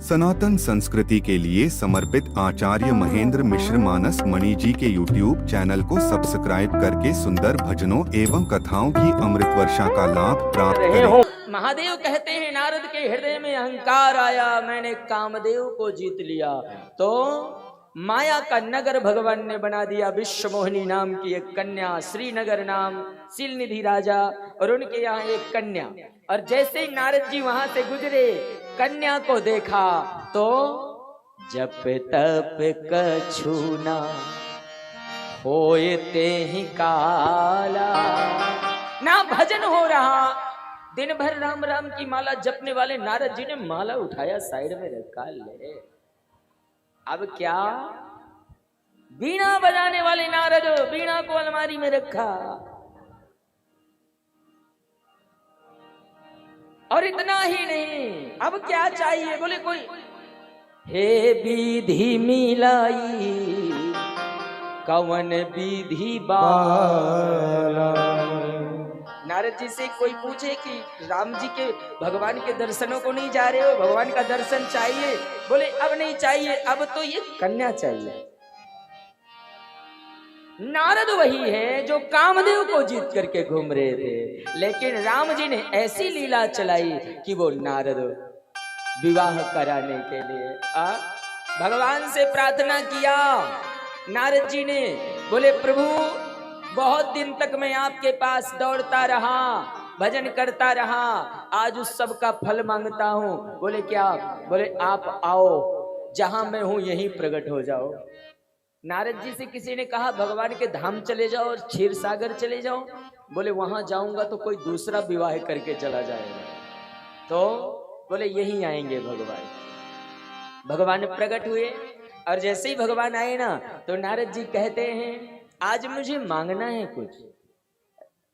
सनातन संस्कृति के लिए समर्पित आचार्य महेंद्र मिश्र मानस मणि जी के YouTube चैनल को सब्सक्राइब करके सुंदर भजनों एवं कथाओं की अमृत वर्षा का लाभ प्राप्त करें। महादेव कहते हैं नारद के हृदय में अहंकार आया, मैंने कामदेव को जीत लिया तो माया का नगर भगवान ने बना दिया। विश्व मोहिनी नाम की एक कन्या, श्रीनगर नाम शीलनिधि राजा और उनके यहाँ एक कन्या। और जैसे ही नारद जी वहां से गुजरे, कन्या को देखा तो जप तप कछु ना होए ते ही काला, ना भजन हो रहा। दिन भर राम राम की माला जपने वाले नारद जी ने माला उठाया, साइड में रखा। ले अब क्या, वीणा बजाने वाले नारद वीणा को अलमारी में रखा। और इतना ही नहीं, अब क्या चाहिए? बोले कोई हे विधि मिलाई कवन विधि बाला। नारद जी से कोई पूछे कि राम जी के भगवान के दर्शनों को नहीं जा रहे हो, भगवान का दर्शन चाहिए? बोले अब नहीं चाहिए, अब तो ये कन्या चाहिए। नारद वही है जो कामदेव को जीत करके घूम रहे थे, लेकिन राम जी ने ऐसी लीला चलाई कि वो नारद विवाह कराने के लिए भगवान से प्रार्थना किया। नारद जी ने बोले प्रभु, बहुत दिन तक मैं आपके पास दौड़ता रहा, भजन करता रहा, आज उस सब का फल मांगता हूं। बोले क्या? बोले आप आओ, जहां मैं हूं यहीं प्रकट हो जाओ। नारद जी से किसी ने कहा भगवान के धाम चले जाओ और क्षीर सागर चले जाओ। बोले वहां जाऊंगा तो कोई दूसरा विवाह करके चला जाएगा, तो बोले यहीं आएंगे भगवान। भगवान प्रकट हुए और जैसे ही भगवान आए ना, तो नारद जी कहते हैं आज मुझे मांगना है कुछ।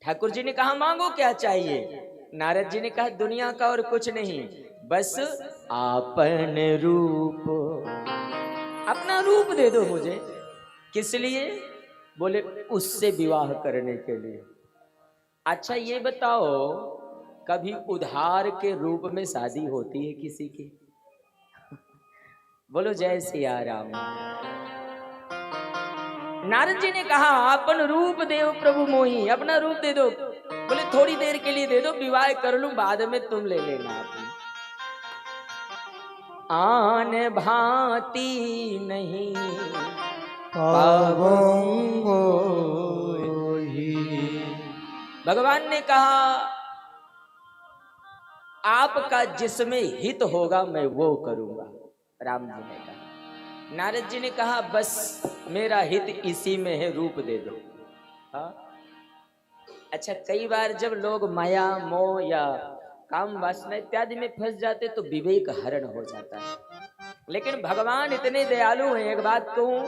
ठाकुर जी ने कहा मांगो, क्या चाहिए? नारद जी ने कहा दुनिया का और कुछ नहीं, बस आपन रूप, अपना रूप दे दो मुझे। किस लिए? बोले उससे विवाह करने के लिए। अच्छा ये बताओ, कभी उधार के रूप में शादी होती है किसी की? बोलो जय सिया राम। नारद जी ने कहा अपन रूप देव प्रभु मोही, अपना रूप दे दो। बोले थोड़ी देर के लिए दे दो, विवाह कर लूं, बाद में तुम ले लेना अपनी। आन भांति नहीं पावोंगो ही। भगवान ने कहा आपका जिसमें हित होगा मैं वो करूंगा। राम जी ने कहा, नारद जी ने कहा बस मेरा हित इसी में है, रूप दे दो। हाँ? अच्छा, कई बार जब लोग माया मोह या काम वासना इत्यादि में फंस जाते तो विवेक हरण हो जाता है। लेकिन भगवान इतने दयालु हैं। एक बात कहूं,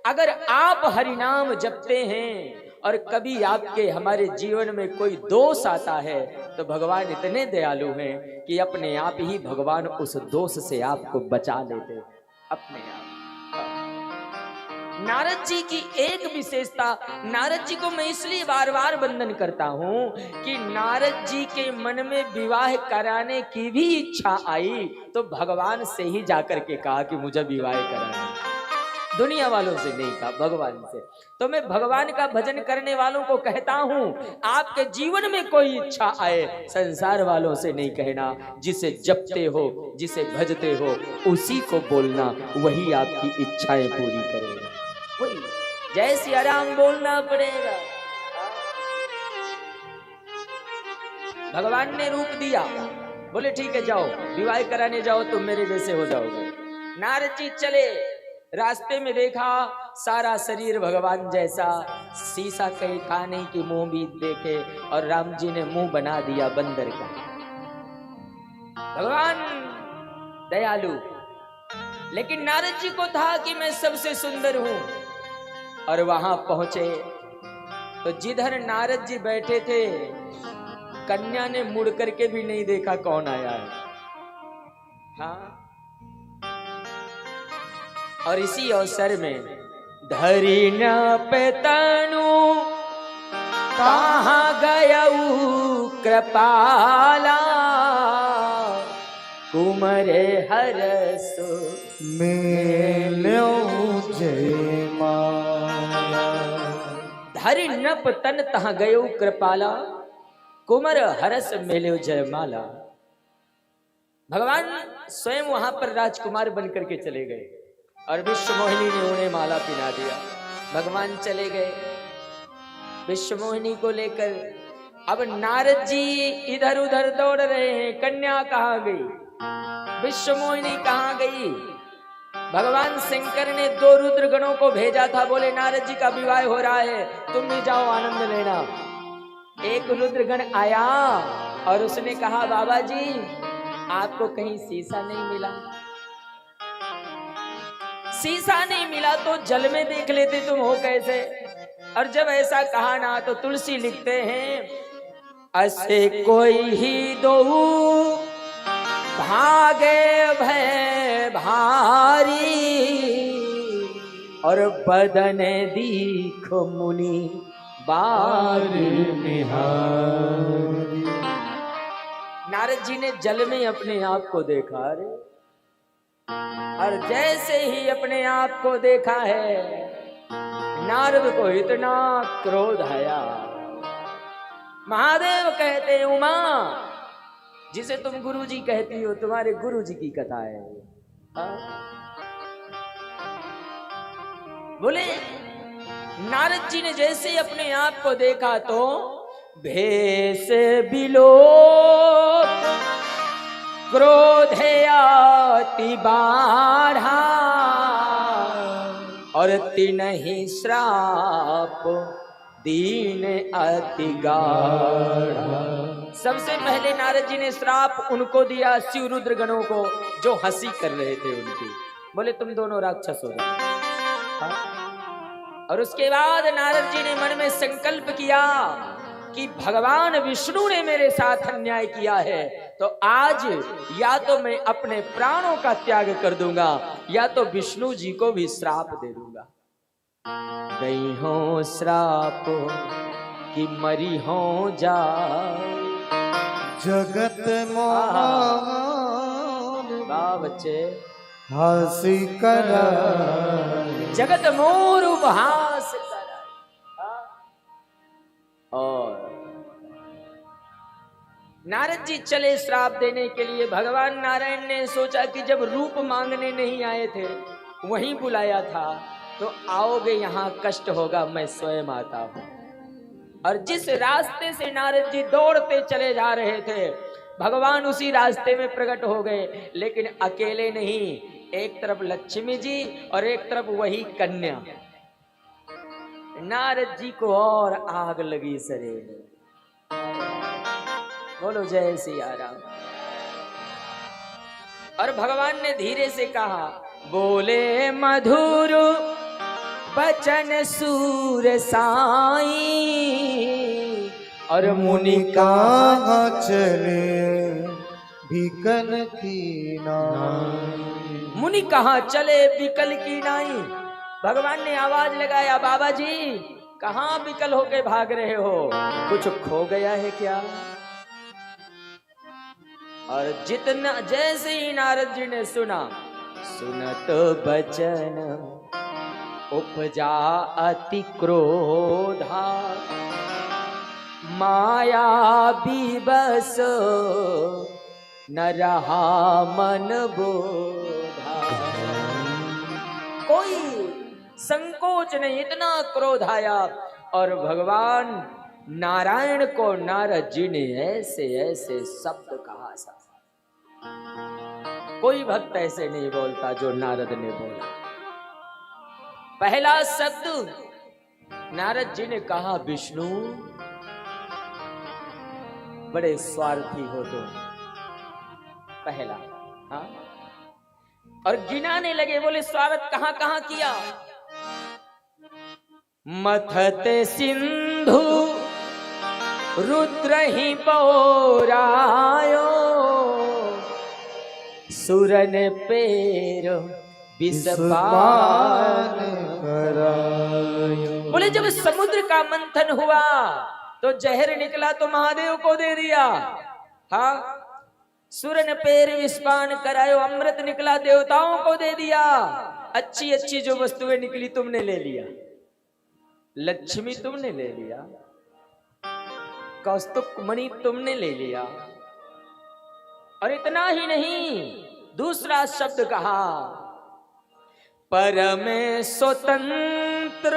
अगर आप हरिनाम जपते हैं और कभी आपके हमारे जीवन में कोई दोष आता है तो भगवान इतने दयालु हैं कि अपने आप ही भगवान उस दोष से आपको बचा लेते हैं अपने आप। नारद जी की एक विशेषता, नारद जी को मैं इसलिए बार बार वंदन करता हूं कि नारद जी के मन में विवाह कराने की भी इच्छा आई तो भगवान से ही जाकर के कहा कि मुझे विवाह कराना है। दुनिया वालों से नहीं कहा, भगवान से। तो मैं भगवान का भजन करने वालों को कहता हूं, आपके जीवन में कोई इच्छा आए, संसार वालों से नहीं कहना। जिसे जपते हो, जिसे भजते हो, उसी को बोलना, वही आपकी इच्छाएं पूरी करेगा। जय सिया राम बोलना पड़ेगा। भगवान ने रूप दिया, बोले ठीक है जाओ विवाह कराने जाओ, तुम मेरे जैसे हो जाओगे। नारद जी चले, रास्ते में देखा सारा शरीर भगवान जैसा, शीशा कहीं था नहीं कि मुंह भी देखे, और राम जी ने मुंह बना दिया बंदर का। भगवान दयालु, लेकिन नारद जी को था कि मैं सबसे सुंदर हूं। और वहां पहुंचे तो जिधर नारद जी बैठे थे कन्या ने मुड़ करके भी नहीं देखा कौन आया है। हाँ? और इसी अवसर में धरी न पेतनु कहाँ गयऊ कृपाला, कुमरे हरसो मेल्यो जय माया। धरि नप तन तहाँ गयो कृपाला, कुमर हरस मेल्यो जयमाला। भगवान स्वयं वहां पर राजकुमार बनकर के चले गए और विश्व मोहिनी ने उन्हें माला पिला दिया। भगवान चले गए विश्व मोहिनी को लेकर। अब नारद जी इधर उधर दौड़ रहे हैं, कन्या कहाँ गई, विश्व मोहिनी कहाँ गई। भगवान शंकर ने 2 रुद्रगणों को भेजा था, बोले नारद जी का विवाह हो रहा है, तुम भी जाओ आनंद लेना। एक रुद्रगण आया और उसने कहा बाबा जी आपको कहीं शीशा नहीं मिला? शीशा नहीं मिला तो जल में देख लेते तुम हो कैसे। और जब ऐसा कहा ना तो तुलसी लिखते हैं, ऐसे कोई ही दो भागे भय भारी, और बदन दीखो मुनि बार निहारी। नारद जी ने जल में अपने आप को देखा रे, और जैसे ही अपने आप को देखा है नारद को इतना क्रोध आया। महादेव कहते उमा, जिसे तुम गुरु जी कहती हो, तुम्हारे गुरु जी की कथा है। बोले नारद जी ने जैसे अपने आप को देखा तो भेष बिलो क्रोधे अति बाढ़ा, और तिनहि श्राप दीन अति गाढ़ा। सबसे पहले नारद जी ने श्राप उनको दिया, शिव रुद्र गणों को, जो हंसी कर रहे थे उनकी। बोले तुम दोनों राक्षस हो गए। और उसके बाद नारद जी ने मन में संकल्प किया कि भगवान विष्णु ने मेरे साथ अन्याय किया है, तो आज या तो मैं अपने प्राणों का त्याग कर दूंगा या तो विष्णु जी को भी श्राप दे दूंगा। गई हो श्राप कि मरी हो जा, जगत मोह बच्चे हंसी करा, जगत मोर उपहास करा। और नारद जी चले श्राप देने के लिए। भगवान नारायण ने सोचा कि जब रूप मांगने नहीं आए थे, वहीं बुलाया था, तो आओगे यहाँ कष्ट होगा, मैं स्वयं आता हूं। और जिस रास्ते से नारद जी दौड़ते चले जा रहे थे, भगवान उसी रास्ते में प्रकट हो गए, लेकिन अकेले नहीं, एक तरफ लक्ष्मी जी और एक तरफ वही कन्या। नारद जी को और आग लगी शरीर में। बोलो जय सिया राम। और भगवान ने धीरे से कहा, बोले मधुर बचन सूर साई, और मुनि कहाँ चले बिकल की नाई। मुनि कहाँ चले बिकल की नाई। भगवान ने आवाज लगाया, बाबा जी कहाँ बिकल होके भाग रहे हो, कुछ खो गया है क्या? और जितना जैसे ही नारद जी ने सुना, सुनत बचन उपजा अति क्रोधा, माया विवश न रहा मन बोधा। कोई संकोच नहीं, इतना क्रोध आया। और भगवान नारायण को नारद जी ने ऐसे ऐसे शब्द कहा सा, कोई भक्त ऐसे नहीं बोलता जो नारद ने बोला। पहला शब्द नारद जी ने कहा, विष्णु बड़े स्वार्थी हो तुम। पहला, हाँ। और गिनाने लगे, बोले स्वागत कहां कहां किया। मथते सिंधु रुद्र ही पौरायो, सुरन पेर विषपान करायो। बोले जब समुद्र का मंथन हुआ तो जहर निकला तो महादेव को दे दिया, हाँ। सुर ने पैर विस्पान करायो, अमृत निकला देवताओं को दे दिया, अच्छी अच्छी जो वस्तुएं निकली तुमने ले लिया, लक्ष्मी तुमने ले लिया, कौस्तुभ मणि तुमने ले लिया। और इतना ही नहीं, दूसरा शब्द कहा, परम स्वतंत्र,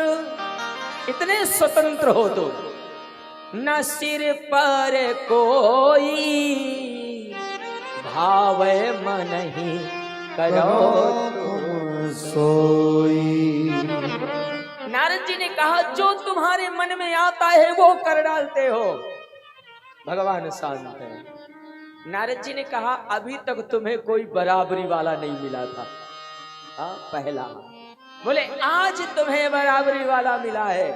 इतने स्वतंत्र हो तो न सिर पर कोई भाव मन ही करो सोई। नारद जी ने कहा जो तुम्हारे मन में आता है वो कर डालते हो। भगवान शांत है। नारद जी ने कहा अभी तक तुम्हें कोई बराबरी वाला नहीं मिला था, हाँ पहला, बोले आज तुम्हें बराबरी वाला मिला है।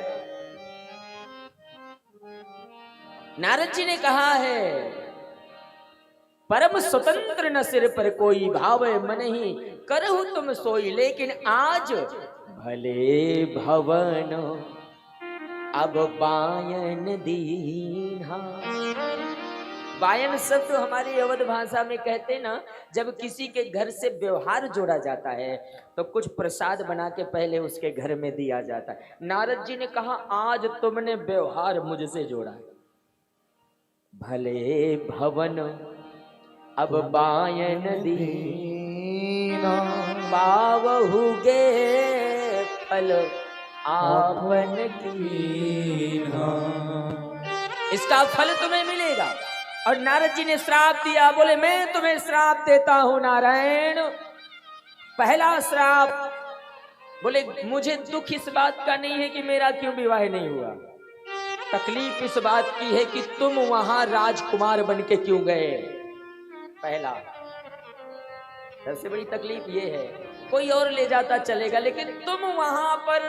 नारद जी ने कहा है परम स्वतंत्र न सिर पर कोई भाव मन ही करहु तुम सोई, लेकिन आज भले भवन अब बायन दीन्हा। बायन शब्द हमारी अवध भाषा में कहते ना, जब किसी के घर से व्यवहार जोड़ा जाता है तो कुछ प्रसाद बना के पहले उसके घर में दिया जाता है। नारद जी ने कहा आज तुमने व्यवहार मुझसे जोड़ा है। भले भवन अब बायन दीना, पावहुगे फल आपन कीना। इसका फल तुम्हें मिलेगा। और नारद जी ने श्राप दिया, बोले मैं तुम्हें श्राप देता हूं नारायण। पहला श्राप, बोले मुझे दुख इस बात का नहीं है कि मेरा क्यों विवाह नहीं हुआ, तकलीफ इस बात की है कि तुम वहां राजकुमार बन के क्यों गए। पहला, सबसे बड़ी तकलीफ ये है, कोई और ले जाता चलेगा लेकिन तुम वहां पर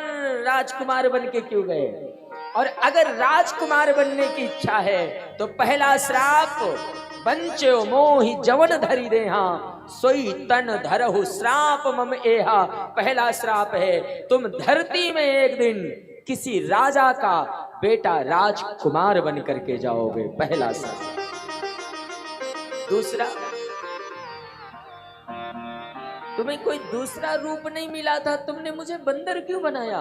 राजकुमार बन के क्यों गए। और अगर राजकुमार बनने की इच्छा है तो पहला श्राप, बंचो मोहि जवन धरि देहा सोई तन धरहु श्राप मम एहा। पहला श्राप है तुम धरती में एक दिन किसी राजा का बेटा राजकुमार बन करके जाओगे, पहला श्राप। दूसरा, तुम्हें कोई दूसरा रूप नहीं मिला था, तुमने मुझे बंदर क्यों बनाया।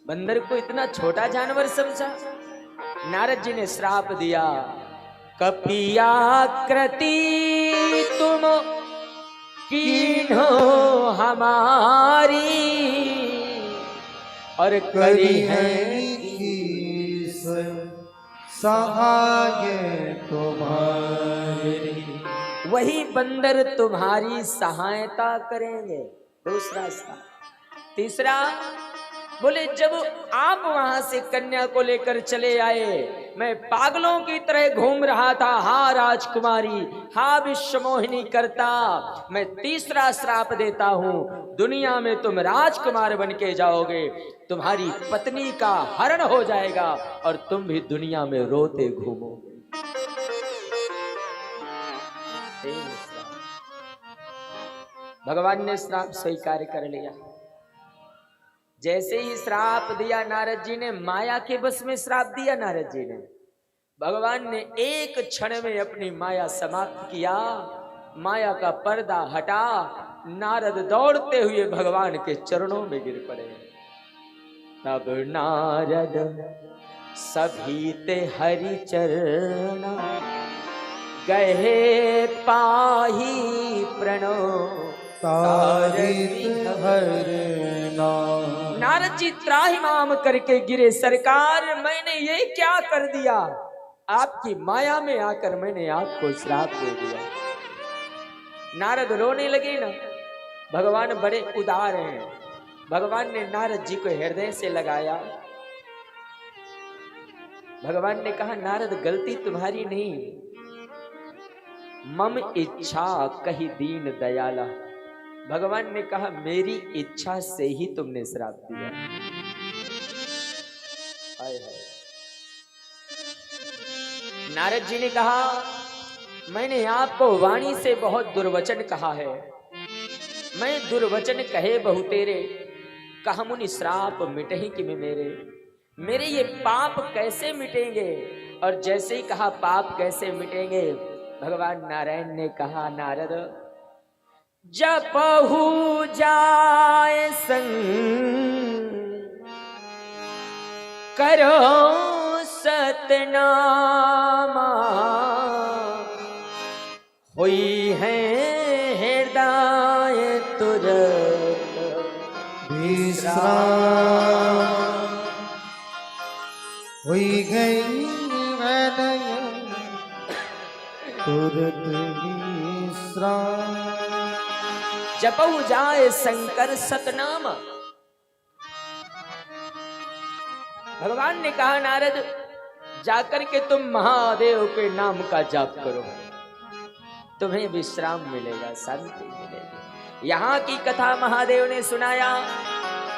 बंदर को इतना छोटा जानवर समझा। नारद जी ने श्राप दिया, कपियाकृति तुम कीन्हो हमारी और करी है सहाय तुम्हारी। वही बंदर तुम्हारी सहायता करेंगे। दूसरा श्राप। तीसरा, बोले जब आप वहां से कन्या को लेकर चले आए, मैं पागलों की तरह घूम रहा था, हा राजकुमारी, हा विश्वमोहिनी करता। मैं तीसरा श्राप देता हूं, दुनिया में तुम राजकुमार बन के जाओगे, तुम्हारी पत्नी का हरण हो जाएगा और तुम भी दुनिया में रोते घूमोगे। भगवान ने श्राप स्वीकार कर लिया। जैसे ही श्राप दिया नारद जी ने, माया के बस में श्राप दिया नारद जी ने, भगवान ने एक क्षण में अपनी माया समाप्त किया, माया का पर्दा हटा, नारद दौड़ते हुए भगवान के चरणों में गिर पड़े। तब नारद सभी ते हरि चरणा, गहे पाही प्रणो तारित हरना। नारद जी त्राहिमाम करके गिरे, सरकार मैंने ये क्या कर दिया, आपकी माया में आकर मैंने आपको श्राप दे दिया। नारद रोने लगे ना। भगवान बड़े उदार हैं। भगवान ने नारद जी को हृदय से लगाया। भगवान ने कहा नारद गलती तुम्हारी नहीं, मम इच्छा कही दीन दयाला। भगवान ने कहा मेरी इच्छा से ही तुमने श्राप दिया। हाय हाय। नारद जी ने कहा मैंने आपको वाणी से बहुत दुर्वचन कहा है, मैं दुर्वचन कहे बहु तेरे, कहा मुनि श्राप मिटहि कि मेरे ये पाप कैसे मिटेंगे। और जैसे ही कहा पाप कैसे मिटेंगे, भगवान नारायण ने कहा, नारद जपहु जाय संग करो सतनामा, हुई है हृदय तुरत विश्राम, हुई गई हृदय तुरत विश्राम। जपहु जाए शंकर सतनाम। भगवान ने कहा, नारद जाकर के तुम महादेव के नाम का जाप करो, तुम्हें विश्राम मिलेगा, शांति मिलेगी। यहाँ की कथा महादेव ने सुनाया।